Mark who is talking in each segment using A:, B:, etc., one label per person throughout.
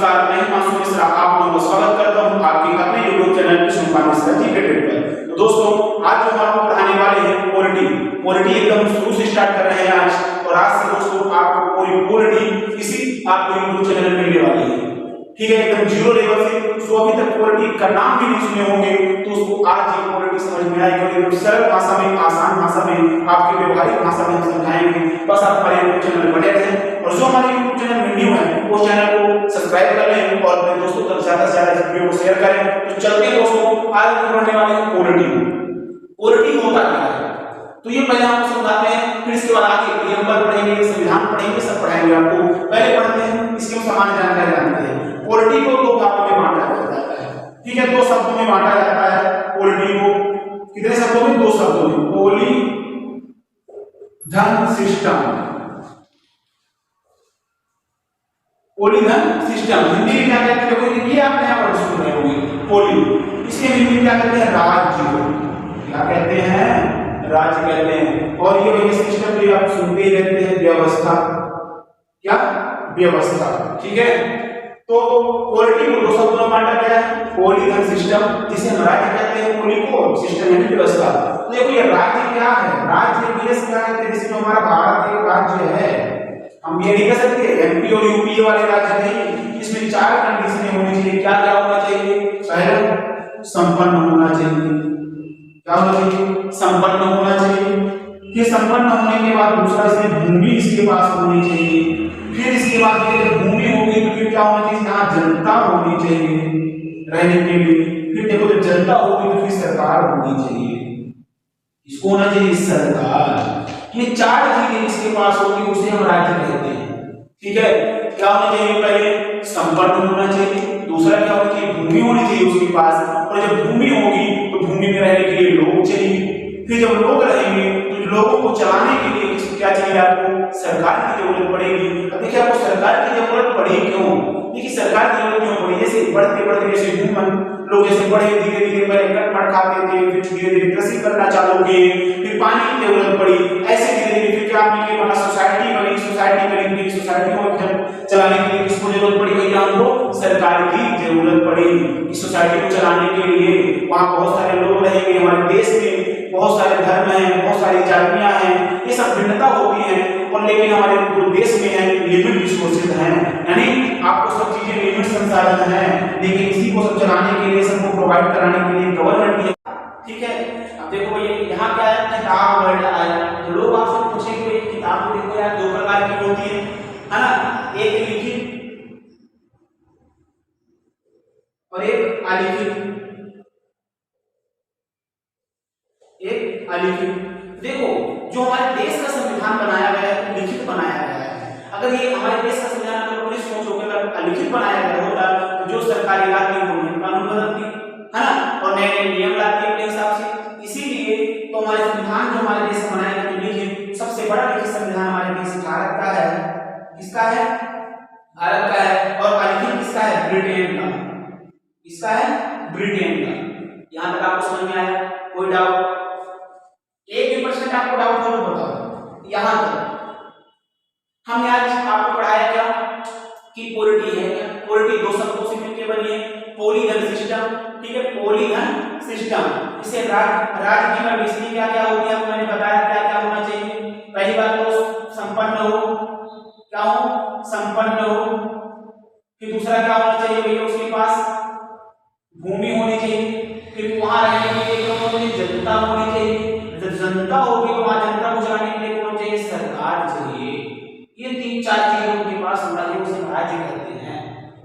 A: नमस्कार, मैं हिमांशु मिश्रा आप लोगों का स्वागत करता हूं आपके अपने यूट्यूब चैनल कृष्ण मिश्रा जी के पर। तो दोस्तों, आज जो हम आपको पढ़ाने वाले हैं पॉलिटी एकदम शुरू से स्टार्ट कर रहे हैं आज। और आज से दोस्तों आपको पूरी पॉलिटी इसी आपको यूट्यूब चैनल में मिलने वाली है, ठीक है, एकदम जीरो लेवल से। सो अभी तक पॉलिटी का नाम भी नहीं सुने होंगे तो उसको आज ये पॉलिटी समझ में आएगी। एकदम सरल भाषा में, आसान भाषा में, आपकी व्यवहारिक भाषा में समझाएंगे। बस आप हमारे यूट्यूब चैनल बने रहें और जो हमारे यूट्यूब चैनल में न्यू है वो चैनल को सब्सक्राइब कर लें और अपने दोस्तों तक ज्यादा से ज्यादा इस वीडियो को शेयर करें। तो चलते हैं दोस्तों, आज हम पढ़ने वाले हैं पॉलिटी होता क्या है। तो ये पहले हम समझाते हैं, फिर इसके बाद आगे प्रियम्बल पढ़ेंगे, संविधान पढ़ेंगे, सब पढ़ाएंगे आपको। पहले पढ़ते हैं इसकी सामान्य जानकारी जानते हैं। पॉलिटी को दो भागों में बांटा जाता है, ठीक है, दो शब्दों में बांटा जाता है पॉलिटी को। कितने शब्दों में? दो शब्दों में। पॉली धन सिस्टम, पॉलीधन सिस्टम हिंदी में क्या कहते हैं? देखो ये आप नया वर्ड सुन रहे होंगे, पॉली। इसके हिंदी में क्या कहते हैं? राज्य। क्या कहते हैं? राज्य कहते हैं। और ये वही सिस्टम जो आप सुनते ही रहते हैं, व्यवस्था। क्या? व्यवस्था, ठीक है। तो पॉलिटी को दो शब्दों में बांटा गया है, पॉलीधन सिस्टम जिसे हम राज्य कहते हैं, पॉली को सिस्टम यानी व्यवस्था। तो देखो ये राज्य क्या है? राज्य देश क्या कहते हैं? जिसमें हमारा भारत एक राज्य है। हम ये नहीं कह सकते एमपी और यूपी वाले राज्य नहीं, इसमें चार कंडीशनें होनी चाहिए। क्या क्या होना चाहिए? पहला, संपन्न होना चाहिए। क्या होना चाहिए? संपन्न होना चाहिए। फिर संपन्न होने के बाद दूसरा, इसमें भूमि इसके पास होनी चाहिए। फिर इसके बाद जब भूमि होगी तो फिर क्या होना चाहिए? यहाँ जनता होनी चाहिए रहने के लिए। फिर देखो जब जनता होगी तो फिर सरकार होनी चाहिए। इसको होना चाहिए सरकार। ये चार चीजें इसके पास होगी उसे हम राज्य कहते हैं, ठीक है। क्या होना चाहिए? पहले संपन्न होना चाहिए, दूसरा क्या होना चाहिए? भूमि होनी चाहिए उसके पास। और जब भूमि होगी तो भूमि में रहने के लिए लोग चाहिए। फिर जब लोग रहेंगे तो लोगों को चलाने के लिए क्या चाहिए? आपको सरकार की जरूरत पड़ेगी। अब देखिए आपको सरकार की जरूरत पड़ी क्यों? देखिए सरकार की जरूरत क्यों पड़ी? जैसे बढ़ते बढ़ते जैसे ह्यूमन लोग जैसे बढ़े, धीरे धीरे पहले कट खाते थे, फिर धीरे धीरे कृषि करना चालू किए, फिर पानी की जरूरत पड़ी। ऐसे धीरे धीरे फिर क्या आपने बना? सोसाइटी बनी। सोसाइटी बनी, सोसाइटी को चलाने के लिए किसको जरूरत पड़ी? भैया हमको सरकार की जरूरत पड़ी। इस सोसाइटी को चलाने के लिए वहाँ बहुत सारे लोग रहेंगे। हमारे देश में बहुत सारे धर्म हैं, बहुत सारी जातियां हैं, ये सब भिन्नता होती है। और लेकिन हमारे जो देश में है लिमिट रिसोर्सेज हैं, यानी आपको सब चीजें लिमिट संसाधन हैं, लेकिन इसी को सब चलाने के लिए, सबको प्रोवाइड कराने के लिए गवर्नमेंट है, ठीक है। अब देखो भैया यहाँ क्या है? किताब वर्ड आया। तो लोग आपसे पूछेंगे किताब को देखो यार, दो प्रकार की होती है ना, एक लिखित और एक अलिखित। एक अलिखित। देखो जो हमारे देश का संविधान बनाया गया है लिखित बनाया गया है। अगर ये हमारे देश का संविधान अगर पूरी सोचो कि अगर अलिखित बनाया गया होता तो जो सरकारी लाती है वो कानून बदलती है ना, और नए नए नियम लाती है अपने हिसाब से। इसीलिए तो हमारे संविधान जो हमारे देश में बनाया गया लिखित, सबसे बड़ा लिखित संविधान हमारे देश भारत का है। किसका है? भारत का है। और अलिखित किसका है? ब्रिटेन का। किसका है? ब्रिटेन का। यहां तक आपको समझ में आया? कोई डाउट? 1% आपको डाउट हो तो बताओ। यहां तक हमने आज आपको पढ़ाया क्या कि पॉलिटी है क्या? पॉलिटी दो शब्दों से मिलकर बनी है, पॉलीधन सिस्टम, ठीक है, पॉलीधन सिस्टम। इसे राज्य की कंडीशन क्या क्या होगी आपको मैंने बताया, क्या क्या होना चाहिए। पहली बात तो संपन्न हो। क्या हो? संपन्न हो। फिर दूसरा क्या होना चाहिए भैया? उसके पास भूमि होनी चाहिए। फिर वहां रहने के लिए जनता होनी चाहिए। जब जनता होगी तो वहां जनता को चलाने के लिए कौन चाहिए? सरकार चाहिए। ये तीन चार चीजें उनके पास होना चाहिए, उसे राज्य कहते हैं,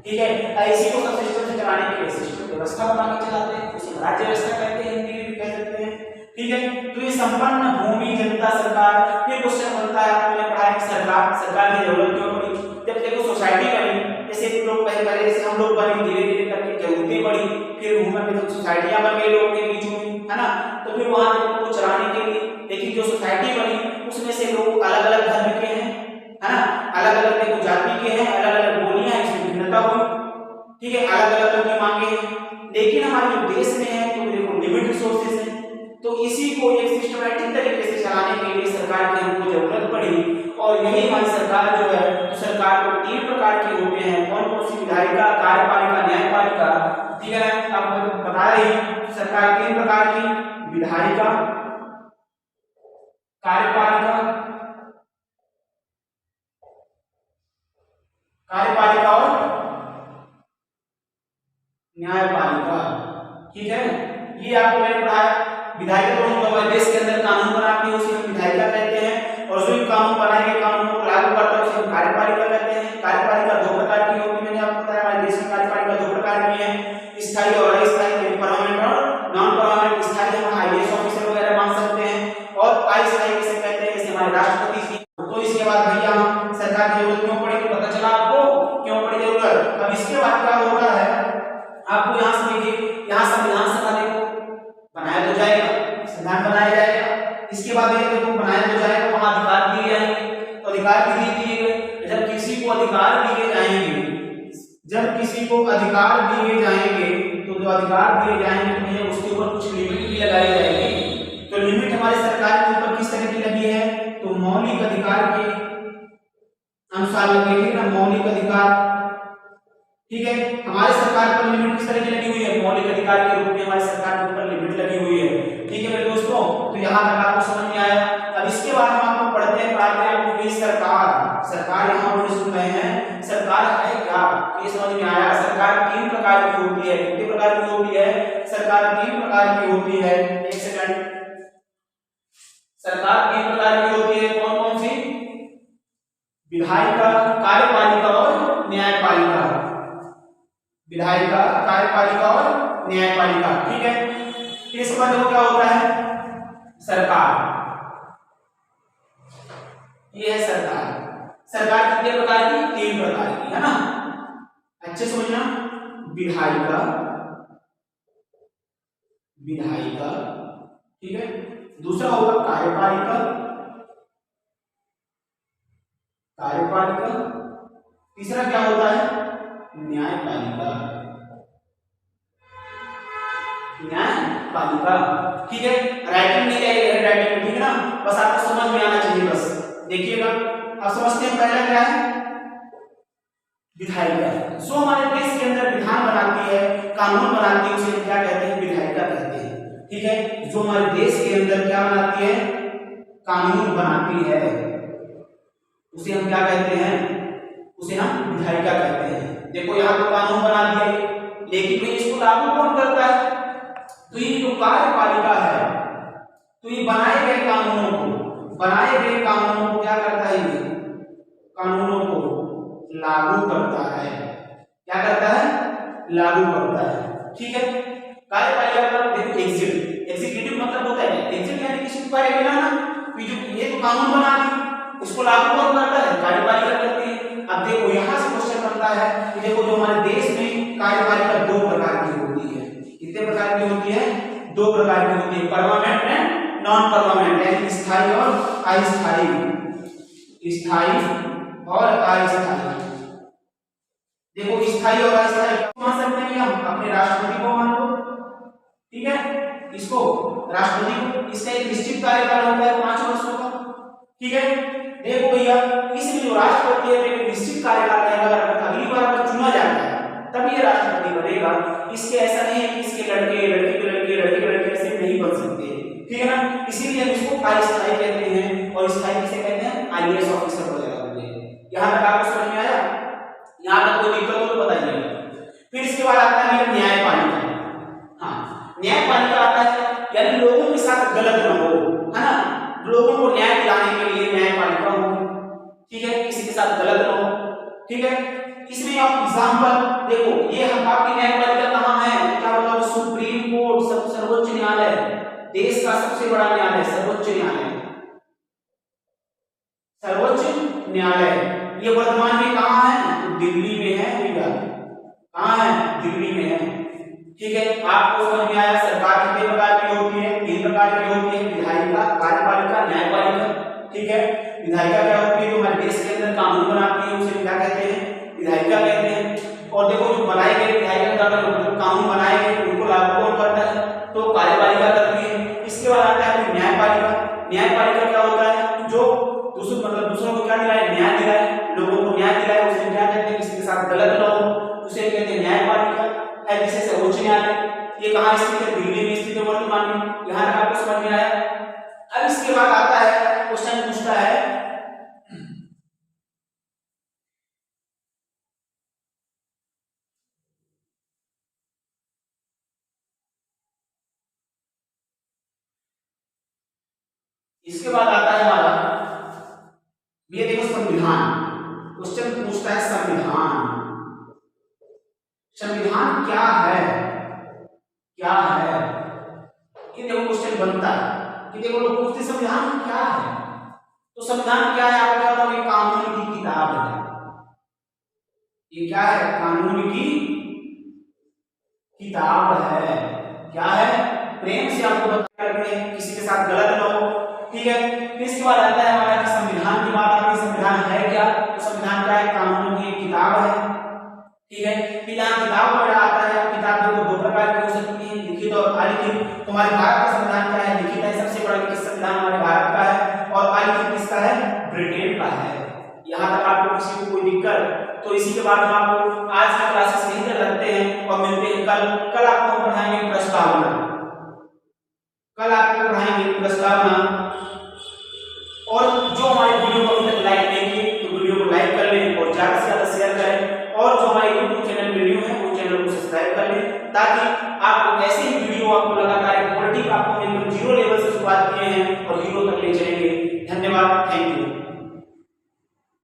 A: ठीक है। ऐसी को सब सिस्टम से चलाने के लिए सिस्टम व्यवस्था बना के चलाते हैं, उसे राज्य व्यवस्था कहते हैं, हिंदी में भी कह सकते हैं, ठीक है। तो ये संपन्न, भूमि, जनता, सरकार। फिर क्वेश्चन बनता है, आपने पढ़ा है सरकार की जरूरत क्यों पड़ी? जब देखो सोसाइटी बनी, जैसे लोग पहले जैसे हम लोग बने, धीरे धीरे करके जरूरतें बढ़ी, फिर ह्यूमन में सोसाइटियां बन गई लोगों के बीच में, है ना। तो फिर वहां लोगों को चलाने के लिए, लेकिन जो सोसाइटी बनी उसमें से लोग अलग अलग धर्म के हैं, है ना, अलग अलग देखो जाति के हैं, अलग अलग बोलियां हैं, इसमें भिन्नता हुई, ठीक है, अलग अलग लोग की मांगे हैं। लेकिन हमारे जो देश में है तो देखो लिमिट रिसोर्सेज है, तो इसी को एक सिस्टमैटिक तरीके से चलाने के लिए सरकार की हमको जरूरत पड़ी। और यही हमारी सरकार जो है, तो सरकार को 3 प्रकार के होते हैं। कौन कौन सी विधायिका, कार्यपालिका, न्यायपालिका, ठीक है ना। आपको बता रही सरकार 3 प्रकार की, विधायिका, कार्यपालिका और न्यायपालिका, ठीक है। ये आपको मैंने पढ़ाया। विधायिका तो हमारे देश के अंदर कानून बनाती है, उसे हम विधायिका कहते हैं, और जो कानून बनाएंगे, कानूनों को लागू करता है, उसे हम कार्यपालिका कहते हैं। कार्यपालिका 2 प्रकार की होती है, मैंने आपको बताया हमारे देश की कार्यपालिका 2 प्रकार की है, स्थायी और अस्थायी, परमानेंट और नॉन परमानेंट। स्थायी हम आईएएस ऑफिसर वगैरह मान सकते हैं, और अस्थायी किसे कहते हैं, जैसे हमारे राष्ट्रपति जी। तो इसके बाद भैया हम सरकार की जरूरत क्यों पड़ी, पता चला आपको क्यों पड़ी जरूरत। अब इसके बाद क्या होता है, आपको यहाँ से देखिए, यहाँ संविधान सभा देखो बनाया तो जाएगा, संविधान बनाया जाएगा। इसके बाद देखो बनाया तो जाएगा, वहां अधिकार दिए जाएंगे, तो अधिकार भी दिए गए। जब किसी को अधिकार दिए जाएंगे, तो जो अधिकार दिए जाएंगे तो भैया उसके ऊपर कुछ लिमिट भी लगाई जाएगी। तो लिमिट हमारी सरकार के ऊपर किस तरह की लगी है, तो मौलिक अधिकार के अनुसार लगी है ना, मौलिक अधिकार, ठीक है। हमारी सरकार पर लिमिट किस तरह की लगी हुई है, मौलिक अधिकार के रूप में हमारी सरकार के ऊपर लिमिट लगी हुई है, ठीक है मेरे दोस्तों। तो यहाँ तक आपको समझ में आया। अब इसके बाद हम आपको पढ़ते हैं सरकार यहाँ पर सुन रहे हैं, सरकार है क्या, ये समझ में आया। सरकार 3 प्रकार की होती है, कितने प्रकार की होती है, सरकार 3 प्रकार की होती है। एक सेकंड, सरकार 3 प्रकार की होती है, कौन कौन सी, विधायिका, कार्यपालिका और न्यायपालिका, विधायिका, कार्यपालिका और न्यायपालिका, ठीक है। इसके बाद क्या होता है, सरकार, ये है सरकार। सरकार कितने प्रकार की, 3 प्रकार की, है ना, अच्छे समझना। विधायिका, ठीक है। दूसरा होगा कार्यपालिका, तीसरा क्या होता है, न्यायपालिका, ठीक है। राइटिंग नहीं है, राइटिंग, ठीक है ना, बस आपको समझ में आना चाहिए, बस देखिएगा। अब समझते हैं पहला क्या है, विधायिका। जो हमारे देश के अंदर विधान बनाती है, कानून बनाती है, उसे क्या कहते हैं, विधायिका कहते हैं, ठीक है। जो हमारे देश के अंदर क्या बनाती है, कानून बनाती है, उसे हम क्या कहते हैं, उसे हम विधायिका कहते हैं। देखो यहाँ तो कानून बना दिया, लेकिन भाई इसको लागू कौन करता है, तो ये जो कार्यपालिका है, तो ये बनाए गए कानूनों को क्या करता है, ये कानूनों को लागू करता है, क्या करता है, लागू करता है, ठीक है। कार्यपालिका मतलब देखो एग्जीक्यूटिव मतलब होता है एग्जीक्यूटिव, यानी किसी को कार्य बनाना, ये तो कानून बना दी, इसको लागू कौन करता है, कार्यपालिका करती है। अब देखो यहाँ से क्वेश्चन बनता है कि देखो जो हमारे देश में कार्यपालिका 2 प्रकार की होती है, कितने प्रकार की होती है, 2 प्रकार की होती है, परमानेंट एंड नॉन परमानेंट, यानी स्थायी और अस्थायी, देखो स्थायी और अस्थायी मान सकते हैं हम अपने राष्ट्रपति को मान लो, ठीक है, इसको राष्ट्रपति को, इसका एक निश्चित कार्यकाल होता है 5 वर्षों का, ठीक है। देखो भैया इसमें जो राष्ट्रपति है एक निश्चित कार्यकाल रहेगा, अगली बार अगर चुना जाता है तब ये राष्ट्रपति बनेगा। इसके ऐसा नहीं है कि इसके लड़के ऐसे नहीं बन सकते, ठीक है ना। इसीलिए हम इसको अस्थायी कहते हैं, और स्थायी किसे कहते हैं, आईएएस ऑफिसर वगैरह होते हैं। यहाँ तक आपको समझ में आया, यहाँ तक कोई दिक्कत हो तो बताइए। फिर इसके बाद आता है न्यायपालिका। हाँ, न्यायपालिका आता है, यानी लोगों के साथ गलत न हो, है ना, लोगों को न्याय दिलाने के लिए न्यायपालिका होगी, ठीक है, किसी के साथ गलत न हो, ठीक है। इसमें आप एग्जांपल देखो, ये हम आपकी न्यायपालिका कहाँ है, क्या मतलब सुप्रीम कोर्ट, सर्वोच्च न्यायालय, देश का सबसे बड़ा न्यायालय, सर्वोच्च न्यायालय, ये वर्तमान में कहाँ है, तो दिल्ली में है भैया, कहाँ है, दिल्ली में है, ठीक है। आपको समझ में आया। सरकार कितने प्रकार की होती है, 3 प्रकार की होती है, विधायिका, कार्यपालिका, न्यायपालिका, ठीक है। विधायिका क्या होती है, जो हमारे देश के अंदर कानून बनाती है, उसे क्या कहते हैं, विधायिका कहते हैं। और देखो जो बनाए गए विधायिका जो कानून बनाए गए उनको लागू कौन करता है, तो कार्यपालिका करती है। इसके बाद आता है न्यायपालिका। न्यायपालिका क्या होता है, जो दूसरों को क्या दिलाए, न्याय दिलाए, लोगों को न्याय दिलाए, उसे क्या कहते हैं, किसी के साथ गलत न हो, इसे कहते हैं न्यायपालिका, जिसे सर्वोच्च न्यायालय। ये कहाँ स्थित है? दिल्ली में स्थित है वर्तमान में। यहाँ तक आपको समझ में आया। अब इसके बाद आता है क्वेश्चन पूछता है इसके बाद आता है हमारा, ये देखो संविधान। क्वेश्चन पूछता है संविधान। संविधान क्या है? क्या है? ये देखो क्वेश्चन बनता है कि देखो लोग पूछते संविधान क्या है। तो संविधान क्या है आपको बता दो, ये कानून की किताब है। ये क्या है? कानून की किताब है। क्या है? प्रेम से आपको बता करके किसी के साथ गलत ना हो, ठीक है। इसके बाद आता है हमारा कि संविधान की बात आती है। संविधान है क्या? तो संविधान क्या है? कानून की एक किताब है, ठीक है। फिर यहाँ किताब पढ़ा आता है। किताब देखो दो प्रकार की हो सकती है, लिखित और अलिखित। तो हमारे भारत का संविधान क्या है? लिखित है, सबसे बड़ा लिखित संविधान हमारे भारत का है। और अलिखित किसका है? ब्रिटेन का है। यहाँ तक आपको किसी को कोई दिक्कत? तो इसी के बाद हम आपको आज की क्लासेस यहीं तक रखते हैं और मिलते हैं कल आपको पढ़ाएंगे प्रस्तावना। कल आपको पढ़ाएंगे प्रस्तावना। और जो हमारे वीडियो को अभी तक लाइक नहीं किए तो वीडियो को लाइक कर लें और ज्यादा से ज्यादा शेयर करें। और जो हमारे YouTube चैनल वीडियो है वो चैनल को सब्सक्राइब कर लें, ताकि आपको ऐसे ही वीडियो आपको लगातार क्वालिटी आपको एकदम जीरो लेवल से शुरुआत किए हैं और हीरो तक ले चलेंगे। धन्यवाद, थैंक यू।